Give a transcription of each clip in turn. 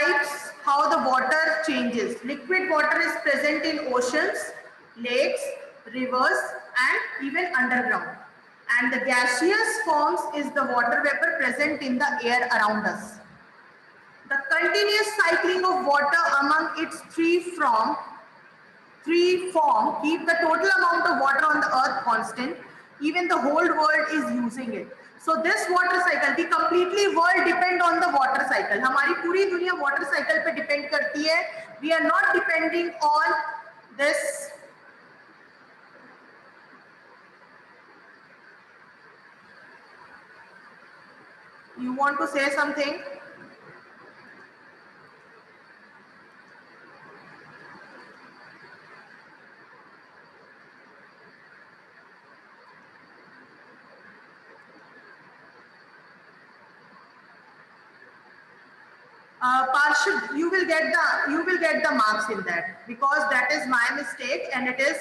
describes how the water changes. Liquid water is present in oceans, lakes, rivers, and even underground. And the gaseous forms is the water vapor present in the air around us. The continuous cycling of water among its three form keep the total amount of water on the earth constant. Even the whole world is using it. So this water cycle, the completely world depend on the water cycle. हमारी पूरी दुनिया water cycle पे depend करती है. We are not depending on this. You want to say something? Parshad, you will get the marks in that because that is my mistake and it is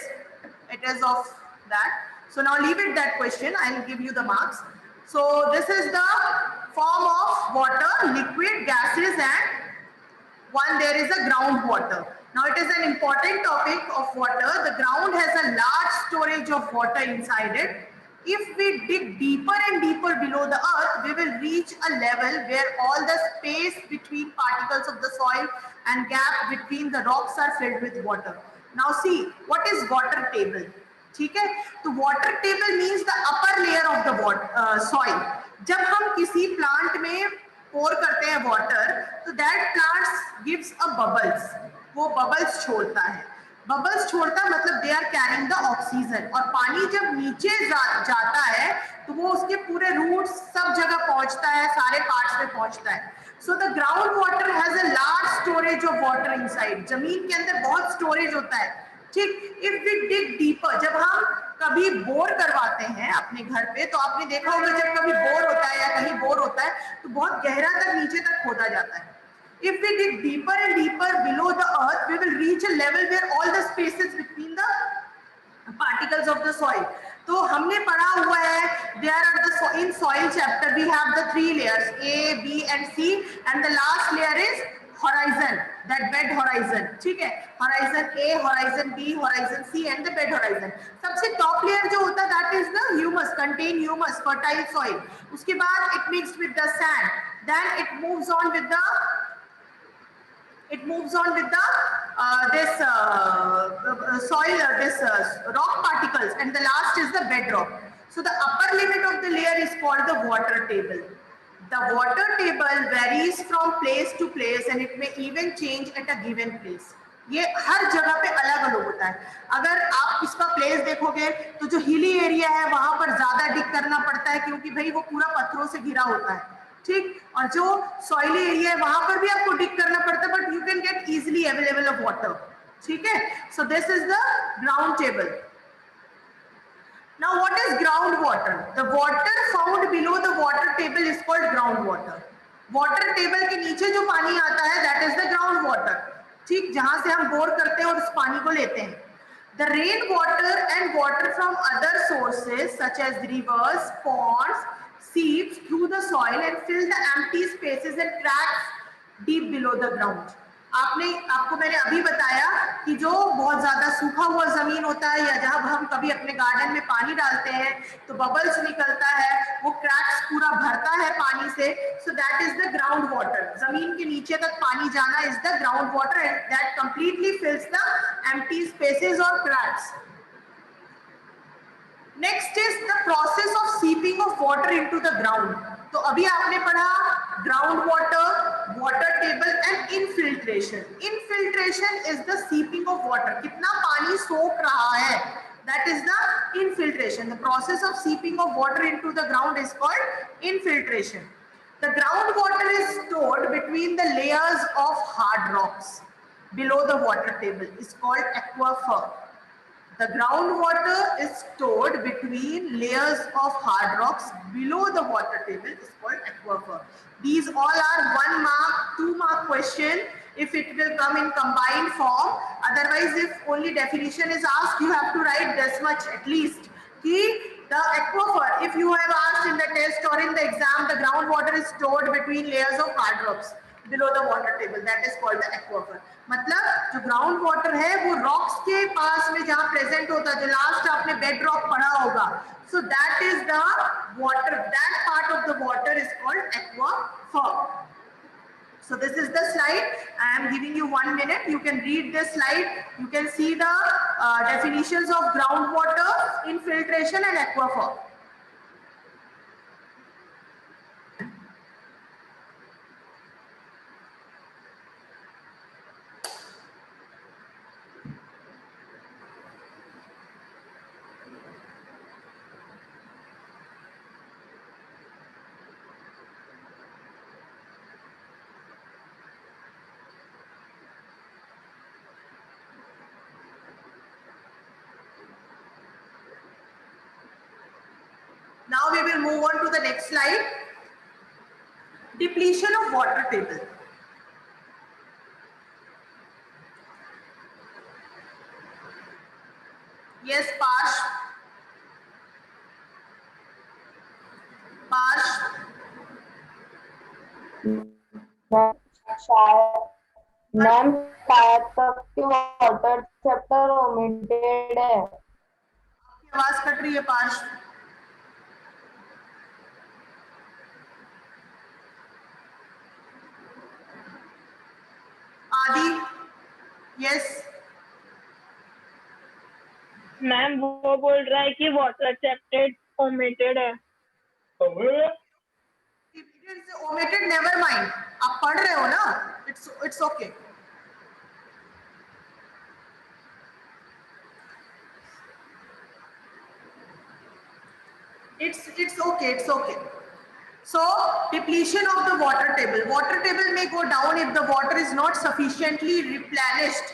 of that. So now leave it that question. I will give you the marks. So this is the form of water, liquid, gases, and one there is a groundwater. Now it is an important topic of water. The ground has a large storage of water inside it. If we dig deeper and deeper below the earth, we will reach a level where all the space between particles of the soil and gap between the rocks are filled with water. Now see, what is water table? ठीक है, तो water table means the upper layer of the soil. जब हम किसी plant में पोर करते हैं water, तो that plants gives a bubbles. वो बबल्स छोड़ता है. बबल्स छोड़ता मतलब they are carrying the oxygen. और पानी जब नीचे जाता है तो वो उसके पूरे रूट्स सब जगह पहुंचता है, सारे पार्ट्स में पहुंचता है. So the ground water has a large storage of water inside. जमीन के अंदर बहुत स्टोरेज होता है. ठीक. इफ वी डिग डीपर, जब हम कभी बोर करवाते हैं अपने घर पे, तो आपने देखा होगा जब कभी बोर होता है या कहीं बोर होता है तो बहुत गहरा तक नीचे तक खोदा जाता है. If we dig deeper and deeper below the earth, we will reach a level where all the spaces between the particles of the soil. तो हमने पढ़ा हुआ है, there are the in soil chapter we have the three layers A, B and C, and the last layer is horizon, that bed horizon. ठीक है, horizon A, horizon B, horizon C and the bed horizon. सबसे top layer जो होता है that is the humus, contain humus, fertile soil. उसके बाद it mixed with the sand, then it moves on with the soil, rock particles, and the last is the bedrock. So the upper limit of the layer is called the water table. The water table varies from place to place and it may even change at a given place. ये हर जगह पे अलग अलग होता है. अगर आप इसका प्लेस देखोगे तो जो हिली एरिया है वहां पर ज्यादा डिग करना पड़ता है क्योंकि भाई वो पूरा पत्थरों से घिरा होता है. ठीक. और जो सॉइली एरिया है वहां पर भी आपको डिग करना पड़ता है, but you can get easily available of water. ठीक है. So this is the ground table. Now what is groundwater? The water found below the water table is called groundwater. Water table के नीचे जो पानी आता है that is the groundwater. ठीक, जहां से हम बोर करते हैं और उस पानी को लेते हैं. The rain water and water from other sources such as rivers, ponds seeps through the soil and fill the empty spaces and cracks deep below the ground. आपको मैंने अभी बताया कि जो बहुत ज्यादा सूखा हुआ जमीन होता है या जहां हम कभी अपने गार्डन में पानी डालते हैं तो बबल्स निकलता है, वो क्रैक्स पूरा भरता है पानी से. So that is the ground water. जमीन के नीचे तक पानी जाना is the ground water and that completely fills the empty spaces और cracks. Next is the process of seeping of water into the ground. तो अभी आपने पढ़ा ground water, water table and infiltration. Infiltration is the seeping of water. कितना पानी सोख रहा है, that is the infiltration. The process of seeping of water into the ground is called infiltration. The groundwater is stored between the layers of hard rocks below the water table. It's called aquifer. The groundwater is stored between layers of hard rocks below the water table. Is called aquifer. These all are 1 mark, 2 mark question if it will come in combined form. Otherwise, if only definition is asked, you have to write this much at least. The aquifer, if you have asked in the test or in the exam, the groundwater is stored between layers of hard rocks. below the water table, that is called the aquifer. मतलब जो ground water है वो rocks के पास में जहाँ present होता है, जो लास्ट आपने बेड रॉक पढ़ा होगा, so that is the water, that part of the water is called aquifer. So this is the slide. I am giving you 1 minute. You can read this slide. You can see the definitions of groundwater, infiltration and aquifer. Now we will move on to the next slide. Depletion of water table. Yes, Parsh. Ma'am शायद तक की water chapter omitted है। आवाज cut रही है parched. आदि, yes ma'am वो बोल रहा है कि वाटर चैप्टर ओमिटेड है। ओमिटेड नेवर माइंड, आप पढ़ रहे हो ना, it's okay. It's okay. So depletion of the water table. Water table may go down if the water is not sufficiently replenished.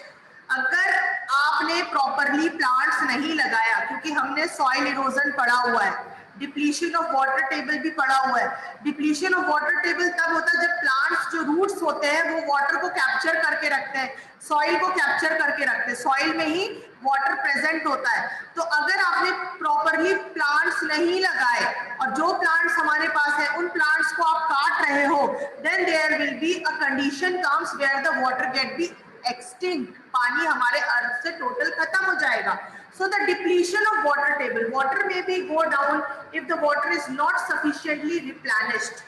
अगर आपने प्रॉपरली प्लांट्स नहीं लगाया, क्योंकि हमने सॉइल इरोजन पढ़ा हुआ है, डिप्लीशन ऑफ वाटर टेबल भी पढ़ा हुआ है। डिप्लीशन ऑफ वाटर टेबल तब होता है जब प्लांट्स जो रूट्स होते हैं वो वाटर को कैप्चर करके रखते हैं, सॉइल को कैप्चर करके रखते हैं, सॉइल में ही वाटर प्रेजेंट होता है। तो अगर आपने प्रॉपरली प्लांट्स नहीं लगाए और जो प्लांट्स हमारे पास है उन प्लांट्स को आप काट रहे हो, then there will be a condition comes where the water get be extinct, पानी हमारे अर्थ से टोटल खत्म हो जाएगा। So the depletion of water table, water may be go down if the water is not sufficiently replenished.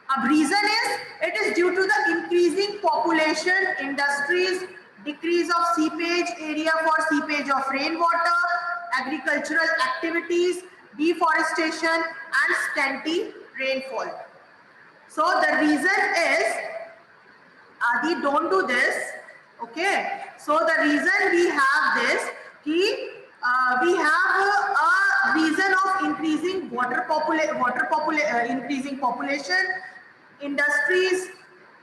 A reason is it is due to the increasing population, industries, decrease of seepage area for seepage of rainwater, agricultural activities, deforestation and scanty rainfall. So the reason is, Adi, don't do this. Okay, so the reason we have this, we have a reason of increasing increasing population, industries,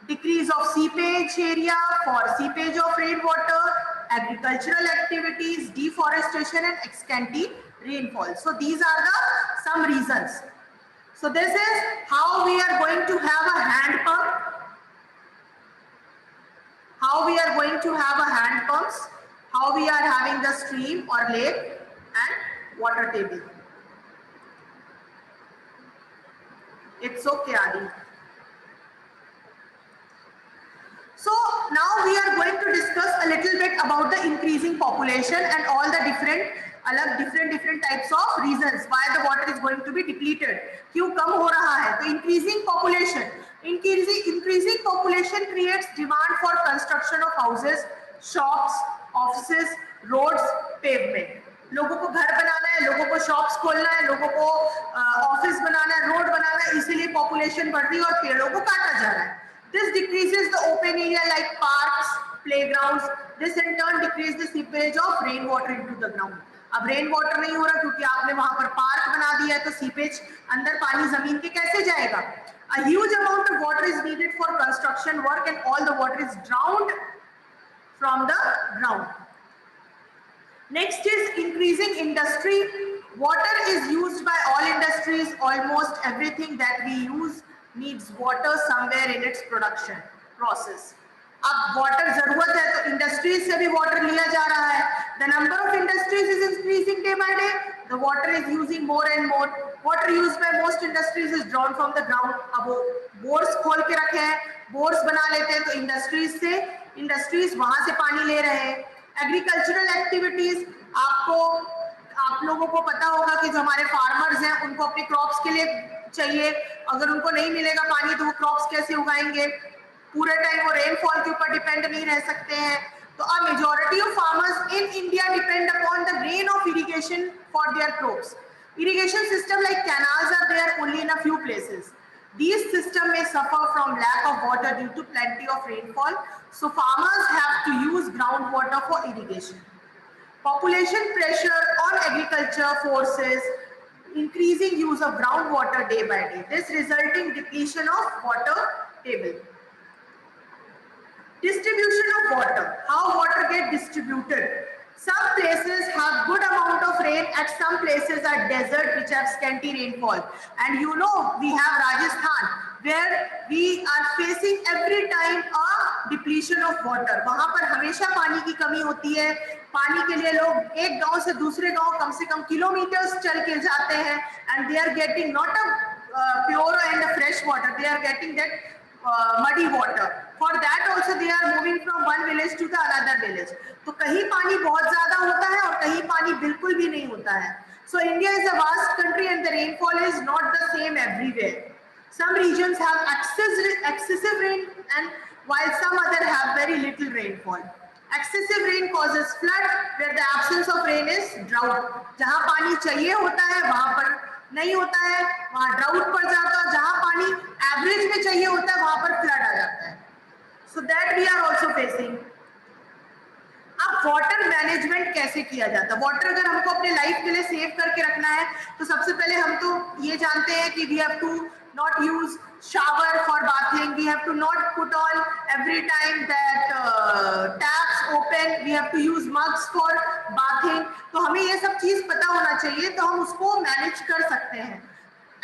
decrease of seepage area for seepage of rainwater, agricultural activities, deforestation and scanty rainfall. So these are the some reasons. So this is how we are going to have a hand pump. How we are going to have a hand pumps, how we are having the stream or lake and water table. It's okay, Adi. So now we are going to discuss a little bit about the increasing population and all the different types of reasons why the water is going to be depleted. क्यों कम हो रहा है? तो increasing population creates demand for construction of houses, shops, offices, roads, pavement. लोगों को घर बनाना है, लोगों को शॉप्स खोलना है, लोगों को ऑफिस बनाना है, रोड बनाना है, इसीलिए पॉपुलेशन बढ़ रही है और पेड़ों को काटा जा रहा है। This decreases the open area like parks, playgrounds. This in turn decreases the seepage of rainwater into the ground. अब रेन वाटर नहीं हो रहा क्योंकि आपने वहां पर पार्क बना दिया है, तो सीपेज अंदर पानी जमीन के कैसे जाएगा? A huge amount of water is needed for construction work and all the water is drowned from the ground. Next is increasing industry. Water is used by all industries. Almost everything that we use needs water somewhere in its production process. अब water जरूरत है तो industries से भी water लिया जा रहा है. The number of industries is increasing day by day. The water is using more and more. Water used by most industries is drawn from the ground. अब वो बोर्स खोल के रखे हैं, बोर्स बना लेते हैं तो इंडस्ट्रीज वहां से पानी ले रहे हैं। एग्रीकल्चरल एक्टिविटीज, आप लोगों को पता होगा कि जो हमारे फार्मर्स हैं उनको अपने क्रॉप्स के लिए चाहिए, अगर उनको नहीं मिलेगा पानी तो वो क्रॉप्स कैसे उगाएंगे, पूरे टाइम वो रेनफॉल के ऊपर डिपेंड नहीं रह सकते हैं। तो a majority of farmers in India depend upon the rain of irrigation for their crops. Irrigation system like canals are there only in a few places. These systems may suffer from lack of water due to plenty of rainfall, so farmers have to use groundwater for irrigation. Population pressure on agriculture forces increasing use of groundwater day by day. This resulting depletion of water table. Distribution of water. How water get distributed? Some places have good amount of rain, at some places are desert which have scanty rainfall. And you know we have Rajasthan where we are facing every time a depletion of water. वहाँ पर हमेशा पानी की कमी होती है। पानी के लिए लोग एक गांव से दूसरे गांव कम से कम किलोमीटर्स चल के जाते हैं, and they are getting not a pure and a fresh water, they are getting that muddy water. For that also they are moving from one village to the another village. तो कहीं पानी बहुत ज्यादा होता है और कहीं पानी बिल्कुल भी नहीं होता है. So India is a vast country and the rainfall is not the same everywhere. Some regions have excessive rain and while some other have very little rainfall. Excessive rain causes flood where the absence of rain is drought. जहाँ पानी चाहिए होता है वहाँ पर नहीं होता है, वहाँ ड्राउट पड़ जाता है, जहाँ पानी एवरेज में चाहिए होता है वहाँ पर फ्लड आ जाता है. So that we are also facing. अब वाटर मैनेजमेंट कैसे किया जाता है? वाटर अगर हमको अपने लाइफ के लिए सेव करके रखना है तो सबसे पहले हम तो ये जानते हैं कि we have to not use shower for bathing, we have to not put on every time that taps open, we have to use mugs for bathing. तो हमें ये सब चीज पता होना चाहिए तो हम उसको मैनेज कर सकते हैं.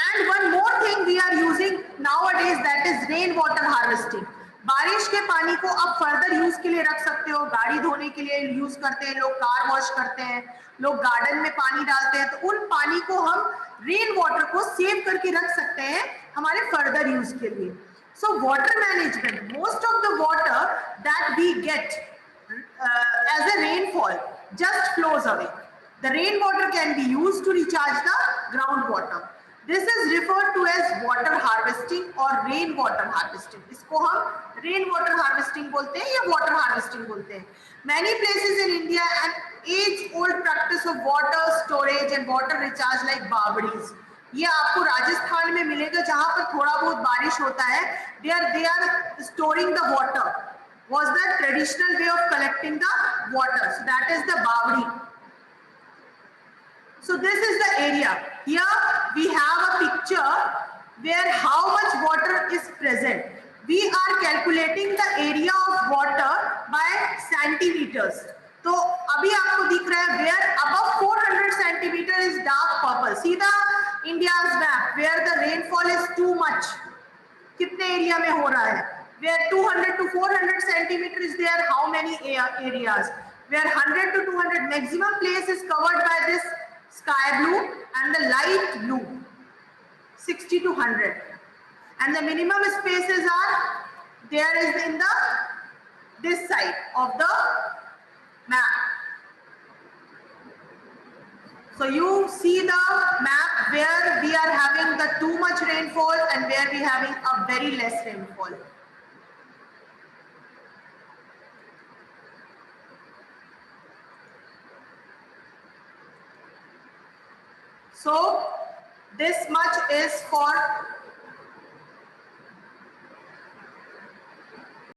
And one more thing we are using nowadays, that is rain water harvesting. बारिश के पानी को आप फर्दर यूज के लिए रख सकते हो, गाड़ी धोने के लिए यूज करते हैं लोग, कार वॉश करते हैं लोग, गार्डन में पानी डालते हैं, तो उन पानी को हम रेन वाटर को सेव करके रख सकते हैं हमारे फर्दर यूज के लिए. So water management, most of the water that we get as a rainfall just flows away. The rain water can be used to recharge the groundwater. This is referred to as water harvesting or rain water harvesting. इसको हम rain water harvesting बोलते हैं या water harvesting बोलते हैं. Many places in India an age-old practice of water storage and water recharge like बावड़ीज. ये आपको राजस्थान में मिलेगा जहां पर थोड़ा बहुत बारिश होता है. They are storing the water. Was the traditional way of collecting the water. So that is the Bawdi. So this is the area. Here we have a picture where how much water is present. We are calculating the area of water by centimeters. तो अभी आपको दिख रहा है where above 400 centimeter is dark purple. See the India's map where the rainfall is too much. कितने area में हो रहा है? Where 200 to 400 centimeter is there, how many areas? Where 100 to 200 maximum place is covered by this sky blue and the light blue, 60 to 100. And the minimum spaces are there is in the this side of the map. So you see the map where we are having the too much rainfall and where we are having a very less rainfall. So this much is for